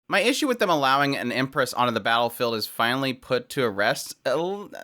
My issue with them allowing an Empress onto the battlefield is finally put to rest,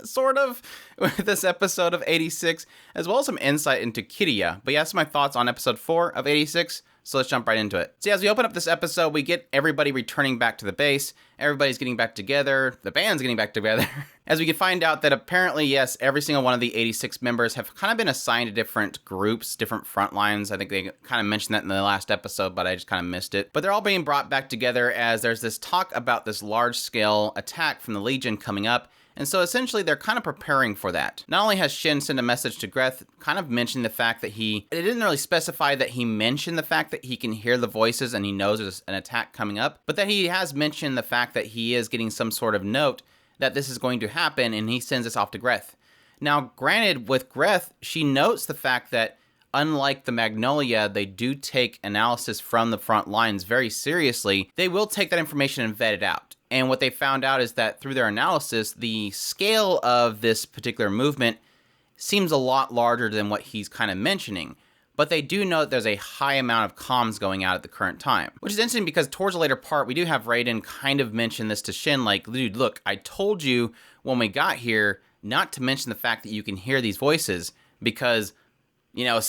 sort of, with this episode of 86, as well as some insight into Kiria. But yeah, that's my thoughts on episode 4 of 86, so let's jump right into it. So as we open up this episode, we get everybody returning back to the base, everybody's getting back together, the band's getting back together, as we can find out that apparently, yes, every single one of the 86 members have kind of been assigned to different groups, different front lines. I think they kind of mentioned that in the last episode, but I just kind of missed it. But they're all being brought back together as there's this talk about this large-scale attack from the Legion coming up. And so essentially they're kind of preparing for that. Not only has Shin sent a message to Greth, kind of mentioning the fact that it didn't really specify that he mentioned the fact that he can hear the voices and he knows there's an attack coming up, but that he has mentioned the fact that he is getting some sort of note that this is going to happen, and he sends this off to Greth. Now, granted, with Greth, she notes the fact that unlike the Magnolia, they do take analysis from the front lines very seriously. They will take that information and vet it out. And what they found out is that through their analysis, the scale of this particular movement seems a lot larger than what he's kind of mentioning. But they do know that there's a high amount of comms going out at the current time. Which is interesting because towards the later part, we do have Raiden kind of mention this to Shin, like, dude, look, I told you when we got here not to mention the fact that you can hear these voices because, you know,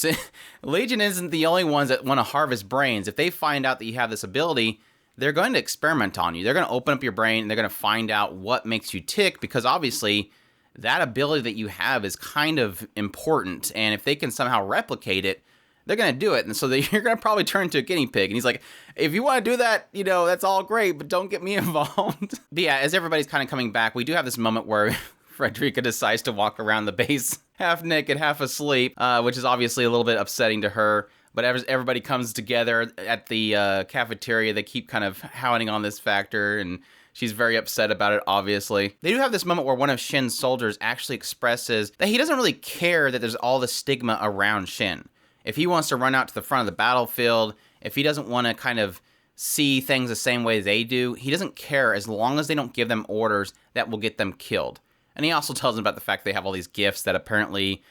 Legion isn't the only ones that want to harvest brains. If they find out that you have this ability, they're going to experiment on you. They're going to open up your brain and they're going to find out what makes you tick because obviously that ability that you have is kind of important. And if they can somehow replicate it, they're going to do it. And so you're going to probably turn into a guinea pig. And he's like, if you want to do that, you know, that's all great, but don't get me involved. But yeah, as everybody's kind of coming back, we do have this moment where Frederica decides to walk around the base half naked, half asleep, which is obviously a little bit upsetting to her. But as everybody comes together at the cafeteria, they keep kind of hounding on this factor, and she's very upset about it, obviously. They do have this moment where one of Shin's soldiers actually expresses that he doesn't really care that there's all the stigma around Shin. If he wants to run out to the front of the battlefield, if he doesn't want to kind of see things the same way they do, he doesn't care as long as they don't give them orders that will get them killed. And he also tells them about the fact they have all these gifts that apparently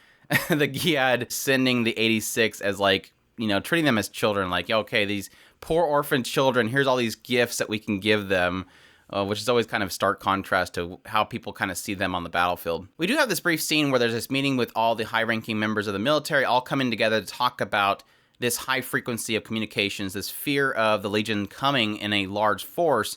the Giad sending the 86 as like, you know, treating them as children, like, okay, these poor orphan children, here's all these gifts that we can give them, which is always kind of stark contrast to how people kind of see them on the battlefield. We do have this brief scene where there's this meeting with all the high-ranking members of the military all coming together to talk about this high frequency of communications, this fear of the Legion coming in a large force,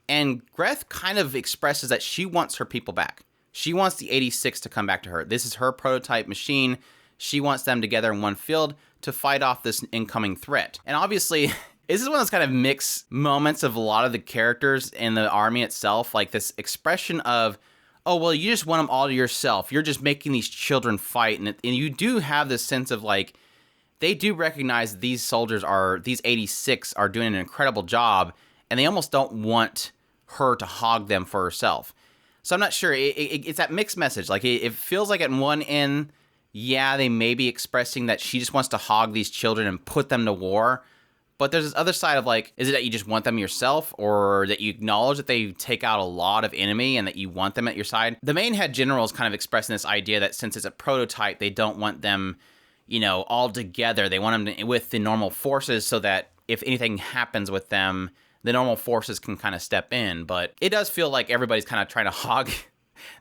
and Greth kind of expresses that she wants her people back. She wants the 86 to come back to her. This is her prototype machine. She wants them together in one field to fight off this incoming threat. And obviously, this is one of those kind of mixed moments of a lot of the characters in the army itself, like this expression of, oh, well, you just want them all to yourself. You're just making these children fight. And you do have this sense of like, they do recognize these soldiers these 86 are doing an incredible job, and they almost don't want her to hog them for herself. So I'm not sure. It's that mixed message. Like, it feels like at one end, yeah, they may be expressing that she just wants to hog these children and put them to war. But there's this other side of like, is it that you just want them yourself, or that you acknowledge that they take out a lot of enemy and that you want them at your side? The main head general is kind of expressing this idea that since it's a prototype, they don't want them, you know, all together. They want them with the normal forces so that if anything happens with them, the normal forces can kind of step in. But it does feel like everybody's kind of trying to hog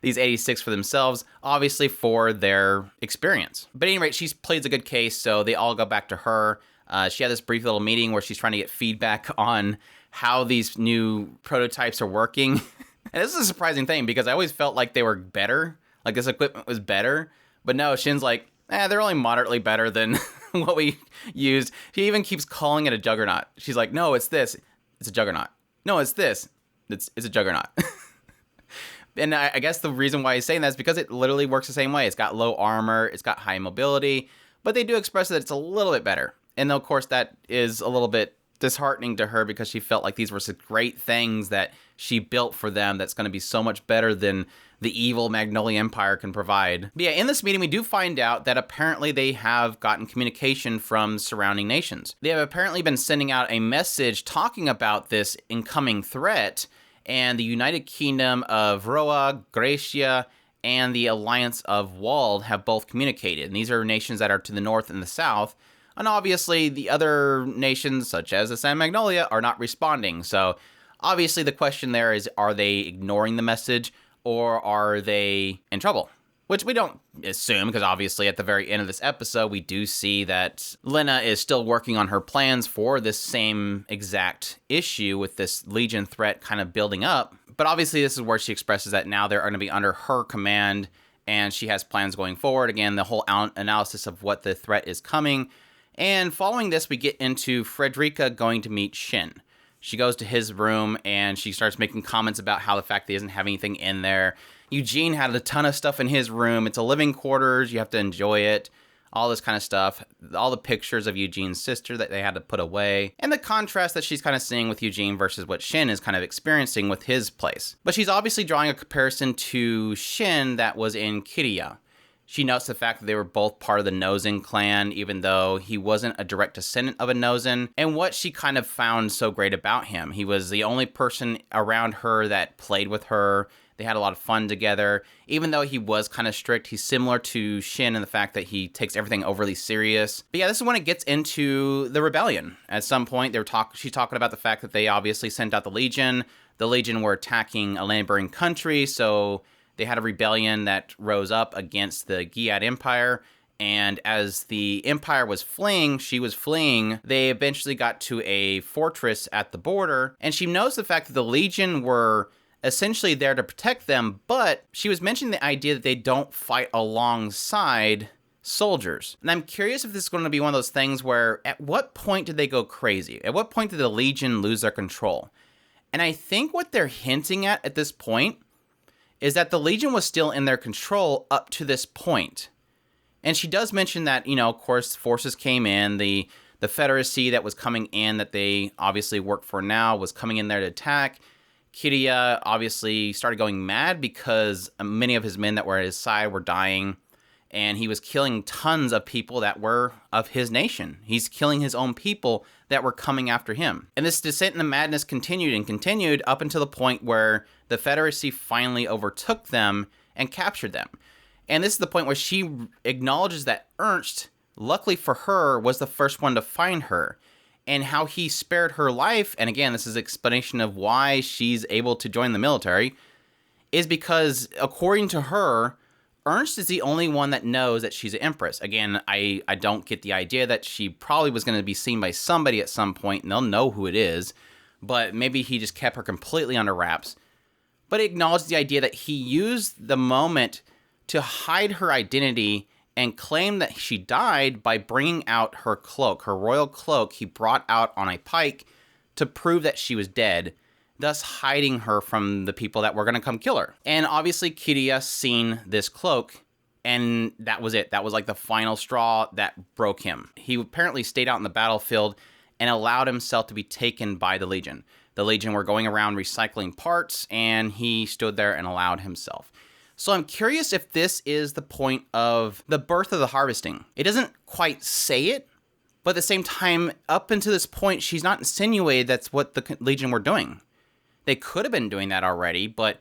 these 86 for themselves, obviously for their experience. But at any rate, she plays a good case, so they all go back to her. She had this brief little meeting where she's trying to get feedback on how these new prototypes are working. And this is a surprising thing because I always felt like they were better, like this equipment was better. But no, Shin's like, they're only moderately better than what we used. She even keeps calling it a juggernaut. She's like, no, it's this. It's a juggernaut. No, it's this. It's a juggernaut. And I guess the reason why he's saying that is because it literally works the same way. It's got low armor, it's got high mobility, but they do express that it's a little bit better. And of course, that is a little bit disheartening to her because she felt like these were such great things that she built for them that's going to be so much better than the evil Magnolia Empire can provide. But yeah, in this meeting, we do find out that apparently they have gotten communication from surrounding nations. They have apparently been sending out a message talking about this incoming threat, and the United Kingdom of Roa, Gracia, and the Alliance of Wald have both communicated. And these are nations that are to the north and the south. And obviously, the other nations, such as the San Magnolia, are not responding. So Obviously, the question there is, are they ignoring the message or are they in trouble? Which we don't assume, because obviously at the very end of this episode, we do see that Lena is still working on her plans for this same exact issue with this Legion threat kind of building up. But obviously this is where she expresses that now they're going to be under her command and she has plans going forward. Again, the whole analysis of what the threat is coming. And following this, we get into Frederica going to meet Shin. She goes to his room and she starts making comments about how the fact that he doesn't have anything in there. Eugene had a ton of stuff in his room. It's a living quarters. You have to enjoy it. All this kind of stuff. All the pictures of Eugene's sister that they had to put away. And the contrast that she's kind of seeing with Eugene versus what Shin is kind of experiencing with his place. But she's obviously drawing a comparison to Shin that was in Kiriya. She notes the fact that they were both part of the Nozen clan, even though he wasn't a direct descendant of a Nozen, and what she kind of found so great about him. He was the only person around her that played with her. They had a lot of fun together. Even though he was kind of strict, he's similar to Shin in the fact that he takes everything overly serious. But yeah, this is when it gets into the rebellion. At some point, she's talking about the fact that they obviously sent out the Legion. The Legion were attacking a neighboring country, so they had a rebellion that rose up against the Giad Empire, and as the Empire was fleeing, they eventually got to a fortress at the border, and she knows the fact that the Legion were essentially there to protect them, but she was mentioning the idea that they don't fight alongside soldiers. And I'm curious if this is going to be one of those things where, at what point did they go crazy? At what point did the Legion lose their control? And I think what they're hinting at this point is that the Legion was still in their control up to this point. And she does mention that, of course, forces came in, the Federacy that was coming in, that they obviously work for now, was coming in there to attack. Kiriya obviously started going mad because many of his men that were at his side were dying, and he was killing tons of people that were of his nation. He's killing his own people that were coming after him. And this descent into madness continued up until the point where the Federacy finally overtook them and captured them. And this is the point where she acknowledges that Ernst, luckily for her, was the first one to find her, and how he spared her life. And again, this is an explanation of why she's able to join the military, is because, according to her, Ernst is the only one that knows that she's an Empress. Again, I don't get the idea that she probably was going to be seen by somebody at some point, and they'll know who it is, but maybe he just kept her completely under wraps. But he acknowledged the idea that he used the moment to hide her identity and claim that she died by bringing out her cloak, her royal cloak he brought out on a pike to prove that she was dead, thus hiding her from the people that were going to come kill her. And obviously Kiriya seen this cloak, and that was it. That was like the final straw that broke him. He apparently stayed out in the battlefield and allowed himself to be taken by the Legion. The Legion were going around recycling parts, and he stood there and allowed himself. So I'm curious if this is the point of the birth of the harvesting. It doesn't quite say it, but at the same time, up until this point, she's not insinuated that's what the Legion were doing. They could have been doing that already, but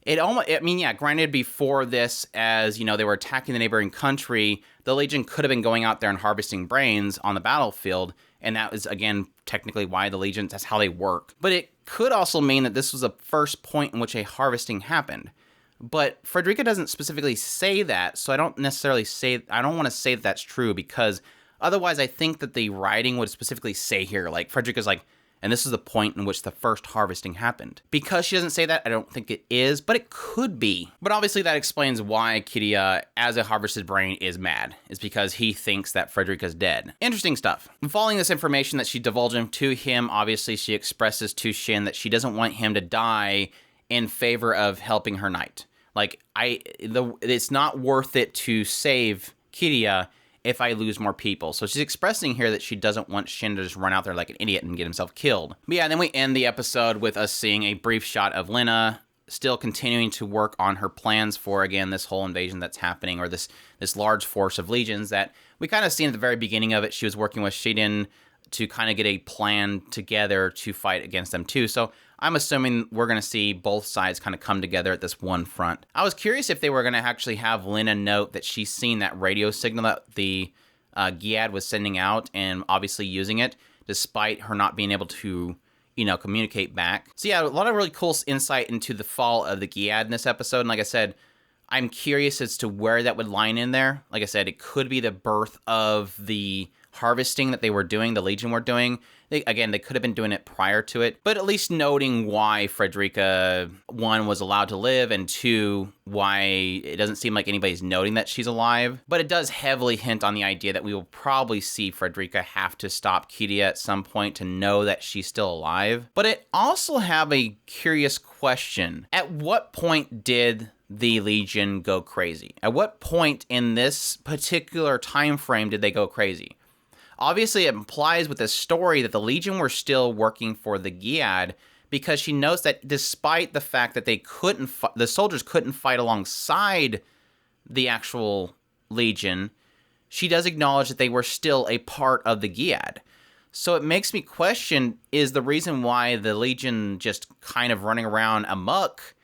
granted, before this, as, they were attacking the neighboring country, the Legion could have been going out there and harvesting brains on the battlefield, and that was, again, technically why the Legions, that's how they work. But it could also mean that this was the first point in which a harvesting happened. But Frederica doesn't specifically say that, so I don't want to say that that's true, because otherwise I think that the writing would specifically say here, like, Frederica's like, and this is the point in which the first harvesting happened. Because she doesn't say that, I don't think it is, but it could be. But obviously that explains why Kiriya, as a harvested brain, is mad. It's because he thinks that Frederica's dead. Interesting stuff. Following this information that she divulged to him, obviously she expresses to Shin that she doesn't want him to die in favor of helping her knight. Like, it's not worth it to save Kiriya if I lose more people. So she's expressing here that she doesn't want Shin to just run out there like an idiot and get himself killed. But yeah, then we end the episode with us seeing a brief shot of Lena still continuing to work on her plans for, again, this whole invasion that's happening, or this large force of legions that we kind of seen at the very beginning of it. She was working with Shiden to kind of get a plan together to fight against them too. So I'm assuming we're going to see both sides kind of come together at this one front. I was curious if they were going to actually have Lena note that she's seen that radio signal that the Giad was sending out and obviously using it, despite her not being able to communicate back. So yeah, a lot of really cool insight into the fall of the Giad in this episode. And like I said, I'm curious as to where that would line in there. Like I said, it could be the birth of the harvesting that they were doing, the Legion were doing. They could have been doing it prior to it, but at least noting why Frederica, 1, was allowed to live, and 2, why it doesn't seem like anybody's noting that she's alive. But it does heavily hint on the idea that we will probably see Frederica have to stop Kiria at some point to know that she's still alive. But it also have a curious question. At what point did the Legion go crazy? At what point in this particular time frame did they go crazy? Obviously, it implies with this story that the Legion were still working for the Giad, because she knows that despite the fact that the soldiers couldn't fight alongside the actual Legion, she does acknowledge that they were still a part of the Giad. So it makes me question, is the reason why the Legion just kind of running around amok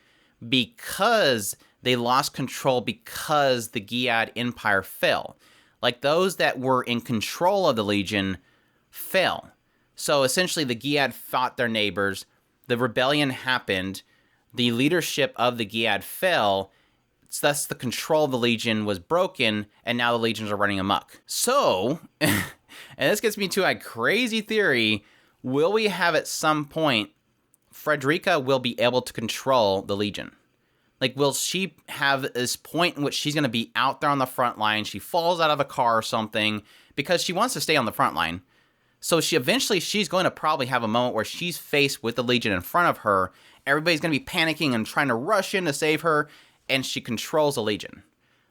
because they lost control because the Giad Empire fell? Like, those that were in control of the Legion fell. So essentially the Giad fought their neighbors, the rebellion happened, the leadership of the Giad fell, thus the control of the Legion was broken, and now the Legions are running amok. So, and this gets me to a crazy theory, will we have at some point, Frederica will be able to control the Legion? Like, will she have this point in which she's going to be out there on the front line, she falls out of a car or something, because she wants to stay on the front line. So she's going to probably have a moment where she's faced with the Legion in front of her, everybody's going to be panicking and trying to rush in to save her, and she controls the Legion.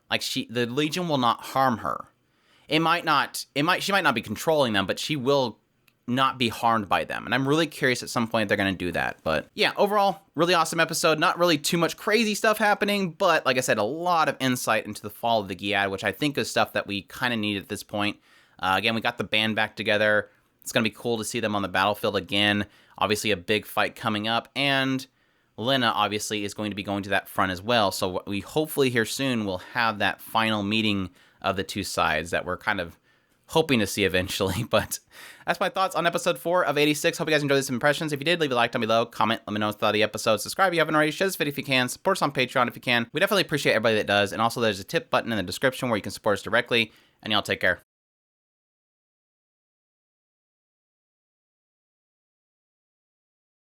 Like, the Legion will not harm her. She might not be controlling them, but she will not be harmed by them. And I'm really curious at some point they're going to do that. But yeah, overall, really awesome episode. Not really too much crazy stuff happening, but like I said, a lot of insight into the fall of the Giad, which I think is stuff that we kind of need at this point. Again, we got the band back together. It's going to be cool to see them on the battlefield again. Obviously, a big fight coming up, and Lena obviously is going to be going to that front as well. So we hopefully here soon will have that final meeting of the two sides that we're kind of hoping to see eventually. But that's my thoughts on episode 4 of 86. Hope you guys enjoyed these impressions. If you did, leave a like down below, comment, let me know what you thought of the episode, subscribe if you haven't already, share this video if you can, support us on Patreon if you can. We definitely appreciate everybody that does. And also there's a tip button in the description where you can support us directly. And y'all take care.